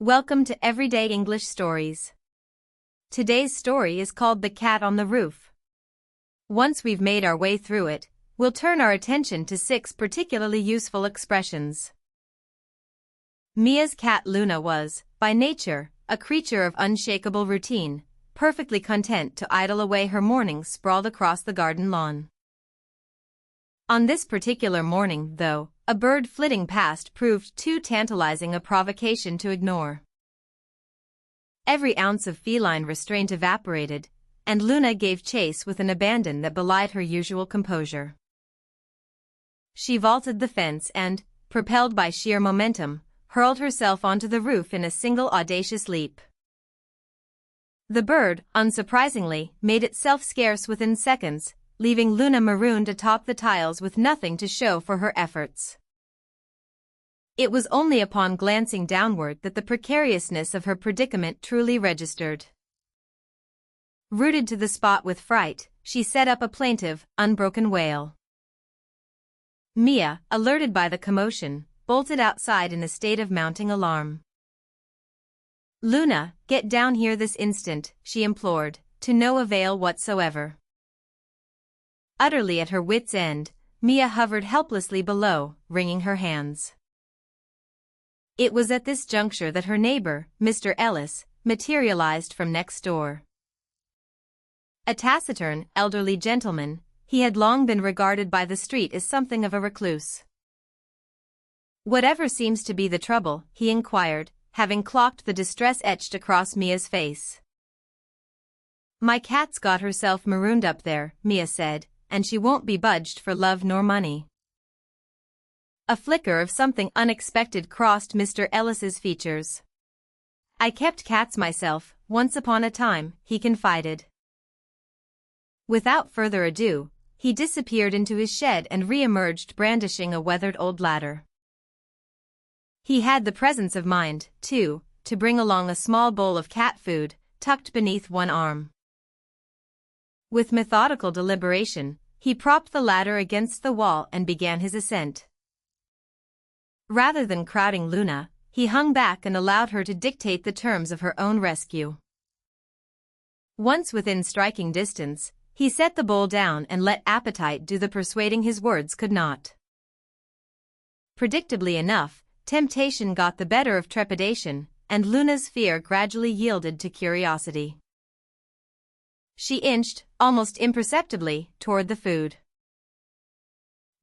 Welcome to Everyday English Stories. Today's story is called The Cat on the Roof. Once we've made our way through it, we'll turn our attention to 6 particularly useful expressions. Mia's cat Luna was, by nature, a creature of unshakable routine, perfectly content to idle away her mornings sprawled across the garden lawn. On this particular morning, though, a bird flitting past proved too tantalizing a provocation to ignore. Every ounce of feline restraint evaporated, and Luna gave chase with an abandon that belied her usual composure. She vaulted the fence and, propelled by sheer momentum, hurled herself onto the roof in a single audacious leap. The bird, unsurprisingly, made itself scarce within seconds, leaving Luna marooned atop the tiles with nothing to show for her efforts. It was only upon glancing downward that the precariousness of her predicament truly registered. Rooted to the spot with fright, she set up a plaintive, unbroken wail. Mia, alerted by the commotion, bolted outside in a state of mounting alarm. "Luna, get down here this instant," she implored, to no avail whatsoever. Utterly at her wits' end, Mia hovered helplessly below, wringing her hands. It was at this juncture that her neighbor, Mr. Ellis, materialized from next door. A taciturn, elderly gentleman, he had long been regarded by the street as something of a recluse. "Whatever seems to be the trouble?" he inquired, having clocked the distress etched across Mia's face. "My cat's got herself marooned up there," Mia said, "and she won't be budged for love nor money." A flicker of something unexpected crossed Mr. Ellis's features. "I kept cats myself, once upon a time," he confided. Without further ado, he disappeared into his shed and re-emerged brandishing a weathered old ladder. He had the presence of mind, too, to bring along a small bowl of cat food, tucked beneath one arm. With methodical deliberation, he propped the ladder against the wall and began his ascent. Rather than crowding Luna, he hung back and allowed her to dictate the terms of her own rescue. Once within striking distance, he set the bowl down and let appetite do the persuading his words could not. Predictably enough, temptation got the better of trepidation, and Luna's fear gradually yielded to curiosity. She inched, almost imperceptibly, toward the food.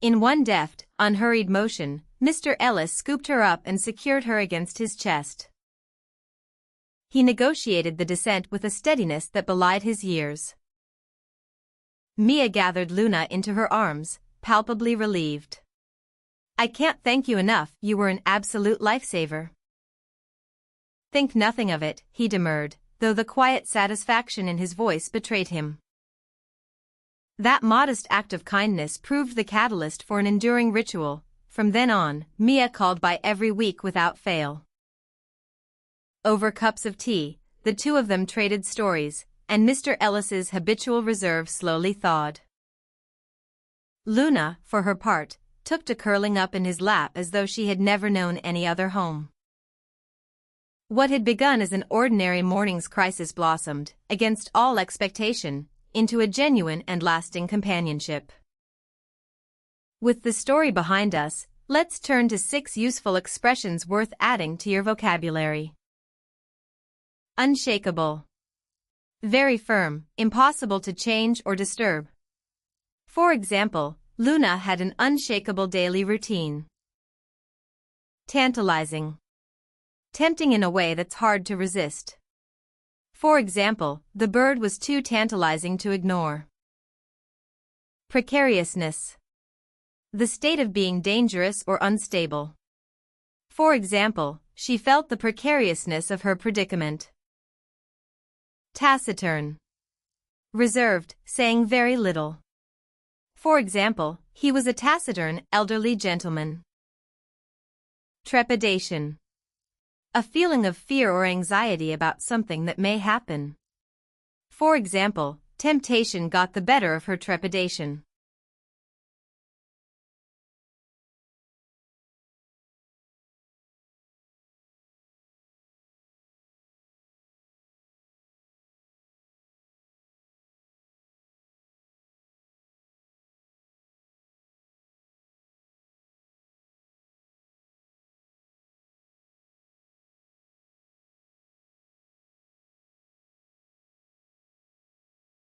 In one deft, unhurried motion, Mr. Ellis scooped her up and secured her against his chest. He negotiated the descent with a steadiness that belied his years. Mia gathered Luna into her arms, palpably relieved. "I can't thank you enough, you were an absolute lifesaver." "Think nothing of it," he demurred, though the quiet satisfaction in his voice betrayed him. That modest act of kindness proved the catalyst for an enduring ritual. From then on, Mia called by every week without fail. Over cups of tea, the two of them traded stories, and Mr. Ellis's habitual reserve slowly thawed. Luna, for her part, took to curling up in his lap as though she had never known any other home. What had begun as an ordinary morning's crisis blossomed, against all expectation, into a genuine and lasting companionship. With the story behind us, let's turn to 6 useful expressions worth adding to your vocabulary. Unshakeable. Very firm, impossible to change or disturb. For example, Luna had an unshakable daily routine. Tantalizing. Tempting in a way that's hard to resist. For example, the bird was too tantalizing to ignore. Precariousness. The state of being dangerous or unstable. For example, she felt the precariousness of her predicament. Taciturn. Reserved, saying very little. For example, he was a taciturn, elderly gentleman. Trepidation. A feeling of fear or anxiety about something that may happen. For example, temptation got the better of her trepidation.